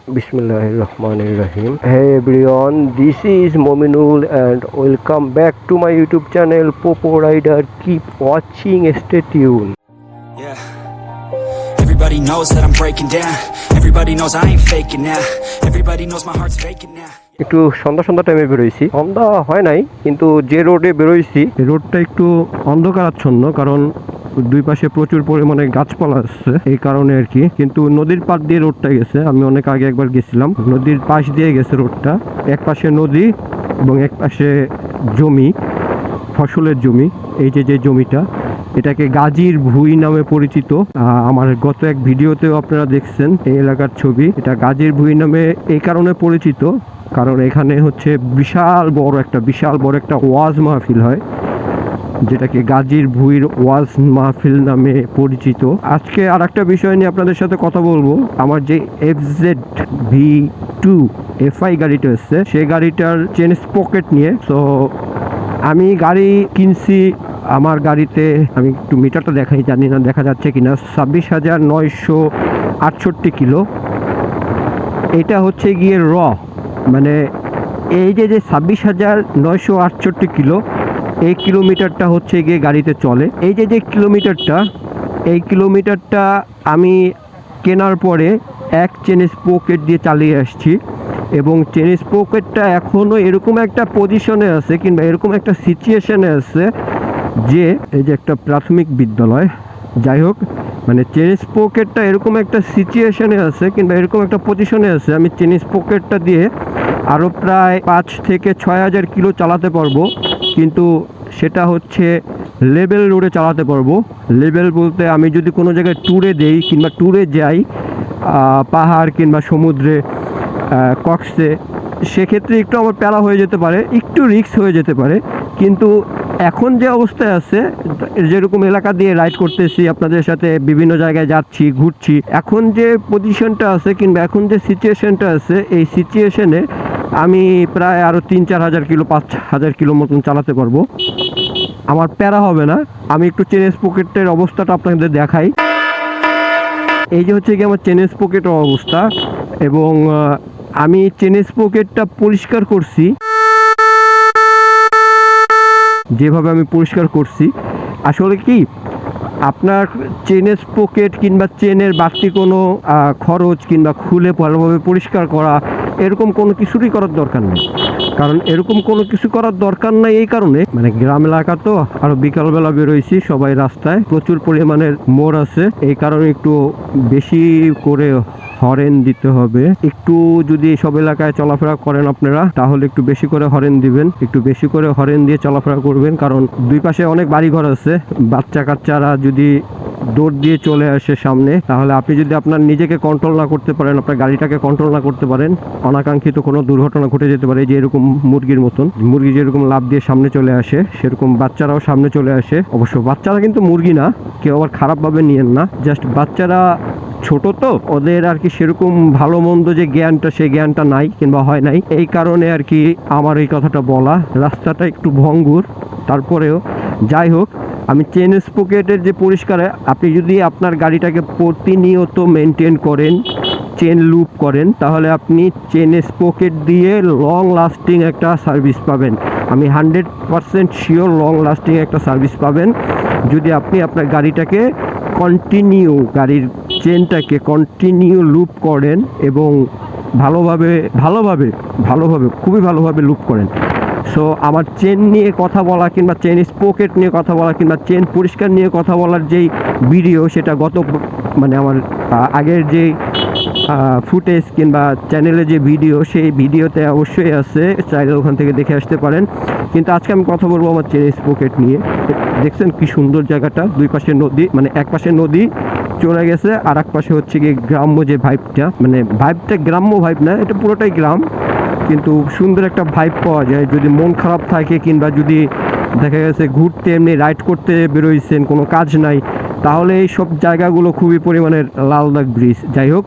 Bismillahirrahmanirrahim. Hey everyone, this is Mominul and welcome back to my YouTube channel Popo Raider. Keep watching, stay tuned. Yeah. Everybody knows that I'm breaking down. Everybody knows I ain't faking now. Everybody knows my heart's faking now. একটু সন্ধ্যা টাইমে বেরোইছি, সন্ধ্যা হয় নাই কিন্তু যে রোডে বেরোইছি এই রোডটা একটু অন্ধকারাচ্ছন্ন, কারণ দুই পাশে প্রচুর পরিমাণে গাছপালা আছে, এই কারণে আর কি। কিন্তু নদীর পাড় দিয়ে রোডটা গেছে, আমি অনেক আগে একবার গেছিলাম, নদীর পাশ দিয়ে গেছে রোডটা। এক পাশে নদী এবং এক পাশে জমি, ফসলের জমি। এই যে জমিটা, এটাকে গাজীর ভুঁই নামে পরিচিত। আমার গত এক ভিডিওতেও আপনারা দেখছেন এই এলাকার ছবি। এটা গাজীর ভুঁই নামে এই কারণে পরিচিত কারণ এখানে হচ্ছে বিশাল বড় একটা ওয়াজ মাহফিল হয়, যেটাকে গাজীর ভুঁইর ওয়াজ মাহফিল নামে পরিচিত। আজকে আর একটা বিষয় নিয়ে আপনাদের সাথে কথা বলবো। আমার যে FZ-V2 FI গাড়িটা এসছে, সেই গাড়িটার চেন স্পকেট নিয়ে। তো আমি গাড়ি কিনছি, আমার গাড়িতে আমি একটু মিটারটা দেখাই, জানি না দেখা যাচ্ছে কিনা, 26,968 কিলো। এটা হচ্ছে গিয়ে মানে এই যে 26,968 কিলো, এই কিলোমিটারটা হচ্ছে গিয়ে গাড়িতে চলে। এই যে কিলোমিটারটা আমি কেনার পরে এক চেন স্পোকেট দিয়ে চালিয়ে আসছি, এবং চেন স্পোকেটটা এখনও এরকম একটা পজিশনে আছে কিংবা এরকম একটা সিচুয়েশনে আছে যে এই যে একটা প্রাথমিক বিদ্যালয়, যাই হোক, মানে চেন স্পোকেটটা এরকম একটা সিচুয়েশনে আছে কিংবা এরকম একটা পজিশনে আছে, আমি চেন স্পোকেটটা দিয়ে আরও প্রায় 5 থেকে 6,000 কিলো চালাতে পারবো। কিন্তু সেটা হচ্ছে লেভেল রোডে চালাতে পারবো। লেভেল বলতে আমি যদি কোনো জায়গায় ট্যুরে দেই কিংবা ট্যুরে যাই, পাহাড় কিংবা সমুদ্রে, কক্সে, সেক্ষেত্রে একটু আমার প্যারা হয়ে যেতে পারে, একটু রিস্ক হয়ে যেতে পারে। কিন্তু এখন যে অবস্থায় আছে, যেরকম এলাকা দিয়ে রাইড করতেছি, আপনাদের সাথে বিভিন্ন জায়গায় যাচ্ছি, ঘুরছি, এখন যে পজিশনটা আছে কিংবা এখন যে সিচুয়েশনটা আছে, এই সিচুয়েশনে আমি প্রায় আরও 3-4 হাজার কিলো, 5,000 কিলো মতন চালাতে পারবো, আমার প্যারা হবে না। আমি একটু চেন স্পকেটের অবস্থাটা আপনাদের দেখাই। এই যে হচ্ছে কি আমার চেন স্পকেটের অবস্থা, এবং আমি চেন স্পকেটটা পরিষ্কার করছি। যেভাবে আমি পরিষ্কার করছি, আসলে কি আপনার চেনের স্পকেট কিংবা চেনের বাড়তি কোনো খরচ কিংবা খুলে ভালোভাবে পরিষ্কার করা, এরকম কোনো কিছুরই করার দরকার নেই। কারণ এরকম কোনো কিছু করার দরকার নাই এই কারণে, মানে গ্রাম এলাকা তো, আরও বিকালবেলা বেরোইছি, সবাই রাস্তায়, প্রচুর পরিমাণের মোড় আছে, এই কারণে একটু বেশি করে হরেন দিতে হবে। একটু যদি সব এলাকায় চলাফেরা করেন আপনারা, তাহলে একটু বেশি করে হরেন দিবেন, একটু বেশি করে হরেন দিয়ে চলাফেরা করবেন। কারণ দুই পাশে অনেক বাড়িঘর আছে, বাচ্চা কাচ্চারা যদি দৌড় দিয়ে চলে আসে সামনে, তাহলে আপনি যদি আপনার নিজেকে কন্ট্রোল না করতে পারেন, আপনার গাড়িটাকে কন্ট্রোল না করতে পারেন, অনাকাঙ্ক্ষিত কোনো দুর্ঘটনা ঘটে যেতে পারে। যে এরকম মুরগির মতন, মুরগি যেরকম লাফ দিয়ে সামনে চলে আসে, সেরকম বাচ্চারাও সামনে চলে আসে। অবশ্য বাচ্চারা কিন্তু মুরগি না, কেউ আবার খারাপভাবে নিয়েন না, জাস্ট বাচ্চারা ছোট তো, ওদের আর কি সেরকম ভালো মন্দ যে জ্ঞানটা, সেই জ্ঞানটা নাই কিংবা হয় নাই, এই কারণে আর কি আমার এই কথাটা বলা। রাস্তাটা একটু ভঙ্গুর, তারপরেও যাই হোক, আমি চেন স্পকেটের যে পরিষ্কার, আপনি যদি আপনার গাড়িটাকে প্রতিনিয়ত মেনটেন করেন, চেন লুপ করেন, তাহলে আপনি চেন স্পকেট দিয়ে লং লাস্টিং একটা সার্ভিস পাবেন। আমি 100% শিওর লং লাস্টিং একটা সার্ভিস পাবেন যদি আপনি আপনার গাড়িটাকে গাড়ির চেনটাকে কন্টিনিউ লুপ করেন এবং খুবই ভালোভাবে লুপ করেন। সো আমার চেন নিয়ে কথা বলা কিংবা চেন স্পকেট নিয়ে কথা বলা কিংবা চেন পরিষ্কার নিয়ে কথা বলার যেই ভিডিও, সেটা মানে আমার আগের যেই ফুটেজ কিংবা চ্যানেলে যে ভিডিও, সেই ভিডিওতে অবশ্যই আছে, চাইলে ওখান থেকে দেখে আসতে পারেন। কিন্তু আজকে আমি কথা বলবো আমার চেন স্পকেট নিয়ে। দেখছেন কি সুন্দর জায়গাটা, দুই পাশে নদী, মানে এক পাশে নদী চলে গেছে, আর এক পাশে হচ্ছে গিয়ে গ্রাম্য যে ভাইবটা, মানে ভাইবটা গ্রাম্য ভাইব না, এটা পুরোটাই গ্রাম, কিন্তু সুন্দর একটা ভাইব পাওয়া যায় যদি মন খারাপ থাকে কিংবা যদি দেখা গেছে ঘুরতে এমনি রাইড করতে বেরোইছেন, কোনো কাজ নাই, তাহলে এই সব জায়গাগুলো খুবই পরিমাণের লালবাগ ব্রিজ, যাই হোক,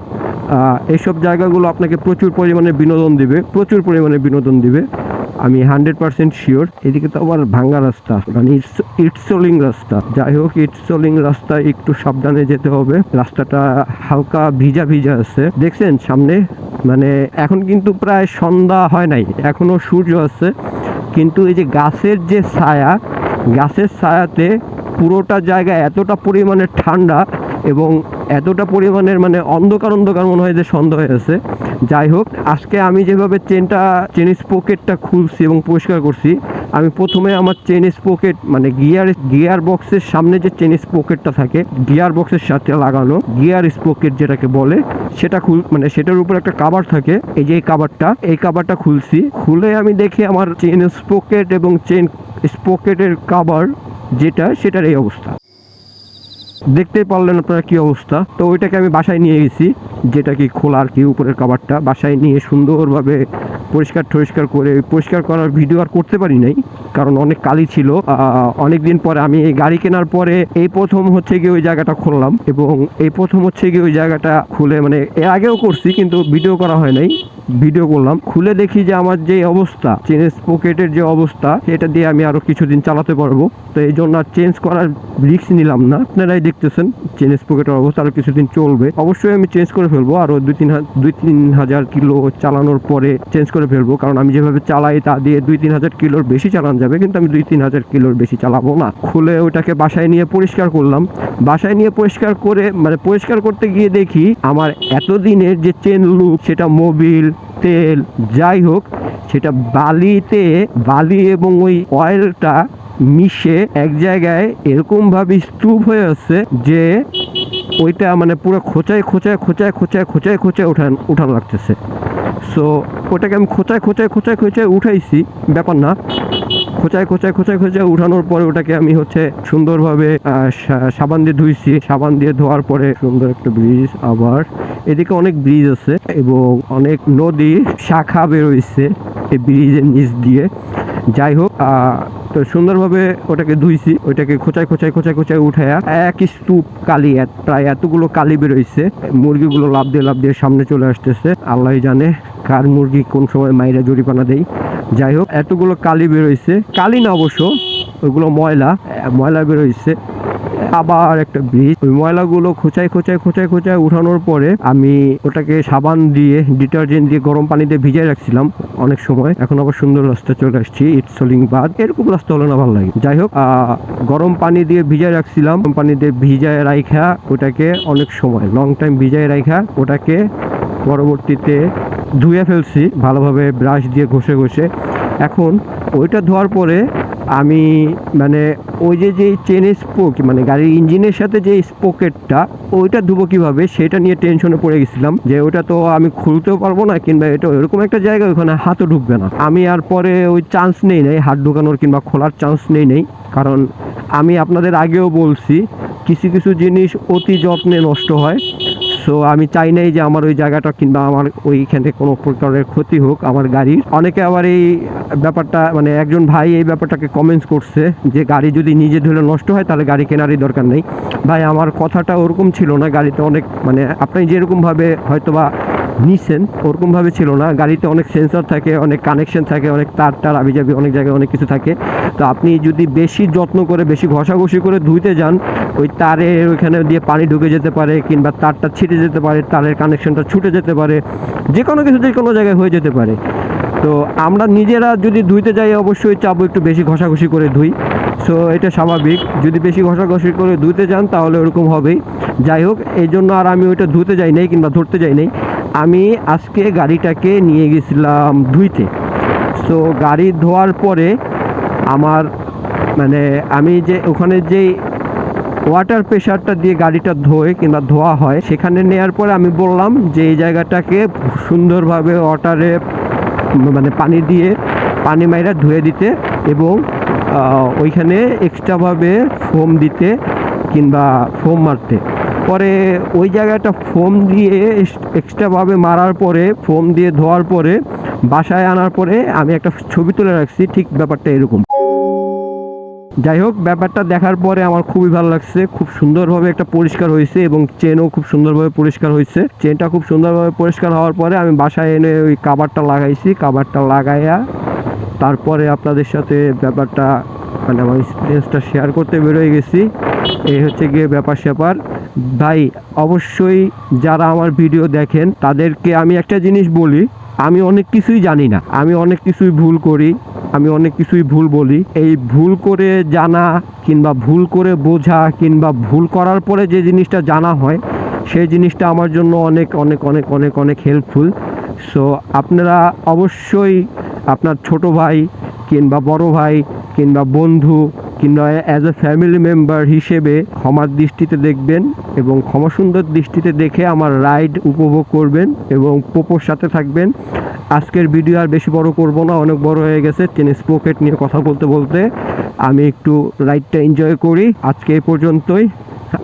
এইসব জায়গাগুলো আপনাকে প্রচুর পরিমাণে বিনোদন দিবে, আমি 100% শিওর। এদিকে তো আবার ভাঙ্গা রাস্তা, মানে ইটসোলিং রাস্তা, যাই হোক, ইটসোলিং রাস্তায় একটু সাবধানে যেতে হবে। রাস্তাটা হালকা ভিজা আছে, দেখছেন সামনে মানে এখন কিন্তু প্রায় সন্ধ্যা হয় নাই, এখনো সূর্য আছে, কিন্তু এই যে গাছের যে ছায়া, গাছের ছায়াতে পুরোটা জায়গা এতটা পরিমাণে ঠান্ডা এবং এতটা পরিমাণের মানে অন্ধকার অন্ধকার মনে হয় যে সন্ধ্যা হয়ে আছে। যাই হোক, আজকে আমি যেভাবে চেন স্পকেটটা খুলছি এবং পরিষ্কার করছি, আমি প্রথমে আমার চেন স্পকেট মানে গিয়ার বক্সের সামনে যে চেন স্পকেটটা থাকে, গিয়ার বক্সের সাথে লাগানো গিয়ার স্পকেট যেটাকে বলে, সেটা মানে সেটার উপর একটা কাভার থাকে, এই যে এই কাভারটা খুলছি। খুলে আমি দেখি আমার চেন স্পকেট এবং চেন স্পকেটের কাভার যেটা, সেটার এই অবস্থা। দেখতেই পারলেন আপনারা কি অবস্থা। তো ওইটাকে আমি বাসায় নিয়ে গেছি, যেটা কি খোলা আর কি, উপরের কাভারটা বাসায় নিয়ে সুন্দরভাবে পরিষ্কার করে, পরিষ্কার করার ভিডিও আর করতে পারি নাই, কারণ অনেক কালি ছিল। অনেক দিন পরে আমি এই গাড়ি কেনার পরে এই প্রথম হচ্ছে গিয়ে ওই জায়গাটা খুললাম, এবং এই প্রথম হচ্ছে গিয়ে ওই জায়গাটা খুলে, মানে এর আগেও করছি কিন্তু ভিডিও করা হয় নাই, ভিডিও করলাম। খুলে দেখি যে আমার যে অবস্থা, চেন স্পকেটের যে অবস্থা, সেটা দিয়ে আমি আরো কিছুদিন চালাতে পারবো। তো এই জন্য আর চেঞ্জ করার রিস্ক নিলাম না। আপনারাই দেখতেছেন চেন স্পকেটের অবস্থা আরো কিছুদিন চলবে, অবশ্যই আমি চেঞ্জ করে ফেলবো, আরো 2-3 হাজার কিলো চালানোর পরে চেঞ্জ করে ফেলবো, কারণ আমি যেভাবে চালাই তা দিয়ে 2-3 হাজার কিলোর বেশি চালানো যাবে, কিন্তু আমি 2-3 হাজার কিলোর বেশি চালাবো না। খুলে ওটাকে বাসায় নিয়ে পরিষ্কার করলাম। বাসায় নিয়ে পরিষ্কার করে, মানে পরিষ্কার করতে গিয়ে দেখি আমার এতদিনের যে চেন লুপ, সেটা মোবিল তেল যাই হোক, সেটা বালি এবং ওই অয়েলটা মিশে এক জায়গায় এরকম ভাবে স্তূপ হয়ে আছে যে ওইটা মানে পুরো খোঁচায় উঠান লাগতেছে। সো ওটাকে আমি খোঁচায় উঠাইছি, ব্যাপার না, খোঁচায় উঠানোর পরে ওটাকে আমি হচ্ছে সুন্দরভাবে সাবান দিয়ে ধুইছি। সাবান দিয়ে ধোয়ার পরে সুন্দর একটা ব্রিজ, আবার এদিকে অনেক ব্রিজ আছে এবং অনেক নদী শাখা বেরোইছে এই ব্রিজের নিচ দিয়ে। যাই হোক, তো সুন্দরভাবে ওটাকে ধুইছি, ওইটাকে খোঁচায় উঠায়া এক স্তূপ কালি, প্রায় এতগুলো কালি বেরোইছে। মুরগিগুলো লাফ দিয়ে সামনে চলে আসতেছে, আল্লাহ জানে কার মুরগি কোন সময় মাইরা জরিপানা দেয়। যাই হোক, এতগুলো কালি বেরোইছে, কালি না অবশ্য, ওইগুলো ময়লা বেরোইছে। আবার একটা ব্রিজ, ওই ময়লাগুলো খোঁচায় উঠানোর পরে আমি ওটাকে সাবান দিয়ে, ডিটারজেন্ট দিয়ে, গরম পানি দিয়ে ভিজাই রাখছিলাম অনেক সময়। এখন আবার সুন্দর রাস্তা চলে আসছি, ইট সোলিং বাদ, এরকম রাস্তা হলে না ভালো লাগে। যাই হোক, গরম পানি দিয়ে ভিজাই রাখছিলাম, পানি দিয়ে ভিজায় রাখা ওটাকে অনেক সময় লং টাইম ভিজায় রাখা ওটাকে পরবর্তীতে ধুয়ে ফেলছি ভালোভাবে ব্রাশ দিয়ে ঘষে। এখন ওইটা ধোয়ার পরে আমি মানে ওই যে চেন স্পোক, মানে গাড়ির ইঞ্জিনের সাথে যে স্পোকেটটা, ওইটা ধুবো কিভাবে সেটা নিয়ে টেনশনে পড়ে গেছিলাম, যে ওটা তো আমি খুলতেও পারবো না, কিংবা এটা এরকম একটা জায়গা ওখানে হাতও ঢুকবে না। আমি আর পরে ওই চান্স নেই হাত ঢুকানোর কিংবা খোলার চান্স নেই, কারণ আমি আপনাদের আগেও বলছি কিছু জিনিস অতি যত্নে নষ্ট হয়। সো আমি চাই নাই যে আমার ওই জায়গাটা কিংবা আমার ওইখানে কোনো প্রকারের ক্ষতি হোক আমার গাড়ির। অনেকে আবার এই ব্যাপারটা, মানে একজন ভাই এই ব্যাপারটাকে কমেন্টস করছে যে গাড়ি যদি নিজে ধুলে নষ্ট হয় তাহলে গাড়ি কেনারই দরকার নেই। ভাই, আমার কথাটা ওরকম ছিল না। গাড়িতে অনেক, মানে আপনি যেরকমভাবে হয়তোবা নিছেন ওরকমভাবে ছিল না। গাড়িতে অনেক সেন্সর থাকে, অনেক কানেকশন থাকে, অনেক তার আবিজাবি অনেক জায়গায় অনেক কিছু থাকে। তো আপনি যদি বেশি যত্ন করে, বেশি ঘষাঘষি করে ধুইতে যান, ওই তারের ওইখানে দিয়ে পানি ঢুকে যেতে পারে, কিংবা তারটা ছিটে যেতে পারে, তারের কানেকশনটা ছুটে যেতে পারে, যে কোনো কিছু যে কোনো জায়গায় হয়ে যেতে পারে। তো আমরা নিজেরা যদি ধুইতে যাই অবশ্যই চাবো একটু বেশি ঘষাঘষি করে ধুই। সো এটা স্বাভাবিক, যদি বেশি ঘষাঘষি করে ধুতে যান তাহলে ওরকম হবেই। যাই হোক, এই জন্য আর আমি ওইটা ধুতে যাই নাই কিংবা ধরতে যাই নাই। আমি আজকে গাড়িটাকে নিয়ে গেছিলাম ধুইতে। সো গাড়ি ধোয়ার পরে আমার, মানে আমি যে ওখানে যেই ওয়াটার প্রেশারটা দিয়ে গাড়িটা ধোয় কিংবা ধোয়া হয়, সেখানে নেওয়ার পরে আমি বললাম যে এই জায়গাটাকে সুন্দরভাবে ওয়াটারে, মানে পানি মাইরা ধুয়ে দিতে, এবং ওইখানে এক্সট্রাভাবে ফোম দিতে কিংবা ফোম মারতে। পরে ওই জায়গাটা ফোম দিয়ে এক্সট্রাভাবে মারার পরে, ফোম দিয়ে ধোয়ার পরে বাসায় আনার পরে আমি একটা ছবি তুলে রাখছি, ঠিক ব্যাপারটা এরকম। যাই হোক, ব্যাপারটা দেখার পরে আমার খুবই ভালো লাগছে। খুব সুন্দরভাবে একটা পরিষ্কার হয়েছে এবং চেনও খুব সুন্দরভাবে পরিষ্কার হয়েছে। চেনটা খুব সুন্দরভাবে পরিষ্কার হওয়ার পরে আমি বাসায় এনে ওই কাভারটা লাগাইছি। কাভারটা লাগাইয়া তারপরে আপনাদের সাথে ব্যাপারটা মানে আমার এক্সপিরিয়েন্সটা শেয়ার করতে বেরোয় গেছি। এই হচ্ছে গিয়ে ব্যাপার স্যাপার। ভাই অবশ্যই যারা আমার ভিডিও দেখেন তাদেরকে আমি একটা জিনিস বলি, আমি অনেক কিছুই জানি না, আমি অনেক কিছুই ভুল করি, আমি অনেক কিছুই ভুল বলি। এই ভুল করে জানা কিংবা ভুল করে বোঝা কিংবা ভুল করার পরে যে জিনিসটা জানা হয় সেই জিনিসটা আমার জন্য অনেক অনেক অনেক অনেক অনেক হেল্পফুল। সো আপনারা অবশ্যই আপনার ছোট ভাই কিংবা বড় ভাই কিংবা বন্ধু কিংবা অ্যাজ এ ফ্যামিলি মেম্বার হিসেবে ক্ষমার দৃষ্টিতে দেখবেন এবং ক্ষমা সুন্দর দৃষ্টিতে দেখে আমার রাইড উপভোগ করবেন এবং পোপোর সাথে থাকবেন। আজকের ভিডিও আর বেশি বড় করব না, অনেক বড় হয়ে গেছে। চেন স্প্রকেট নিয়ে কথা বলতে বলতে আমি একটু রাইডটা এনজয় করি। আজকে এই পর্যন্তই,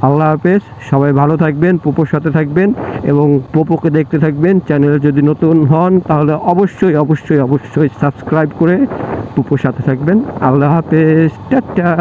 আল্লাহ হাফেজ। সবাই ভালো থাকবেন, পোপোর সাথে থাকবেন এবং পোপোকে দেখতে থাকবেন। চ্যানেলে যদি নতুন হন তাহলে অবশ্যই অবশ্যই অবশ্যই সাবস্ক্রাইব করে পোপোর সাথে থাকবেন। আল্লাহ হাফেজ, টাটা।